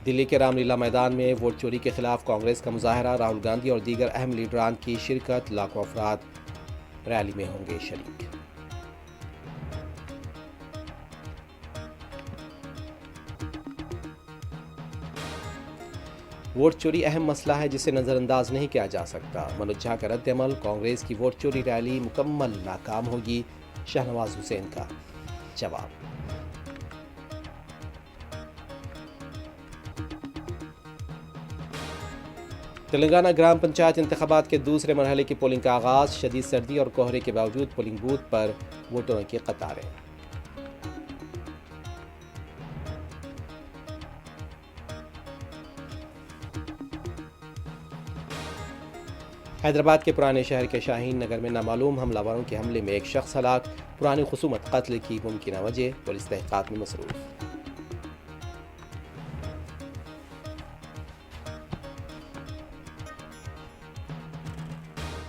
دلی کے رام لیلا میدان میں ووٹ چوری کے خلاف کانگریس کا مظاہرہ، راہل گاندھی اور دیگر اہم لیڈران کی شرکت، لاکھوں افراد ریلی میں ہوں گے شریک۔ ووٹ چوری اہم مسئلہ ہے جسے نظر انداز نہیں کیا جا سکتا، منوج جھا کا رد عمل، کانگریس کی ووٹ چوری ریلی مکمل ناکام ہوگی، شہنواز حسین کا جواب۔ تلنگانہ گرام پنچایت انتخابات کے دوسرے مرحلے کی پولنگ کا آغاز، شدید سردی اور کہرے کے باوجود پولنگ بوتھ پر ووٹروں کی قطاریں۔ حیدرآباد کے پرانے شہر کے شاہین نگر میں نامعلوم حملہ آوروں کے حملے میں ایک شخص ہلاک، پرانی خصومت قتل کی ممکنہ وجہ، پولیس تحقیقات میں مصروف۔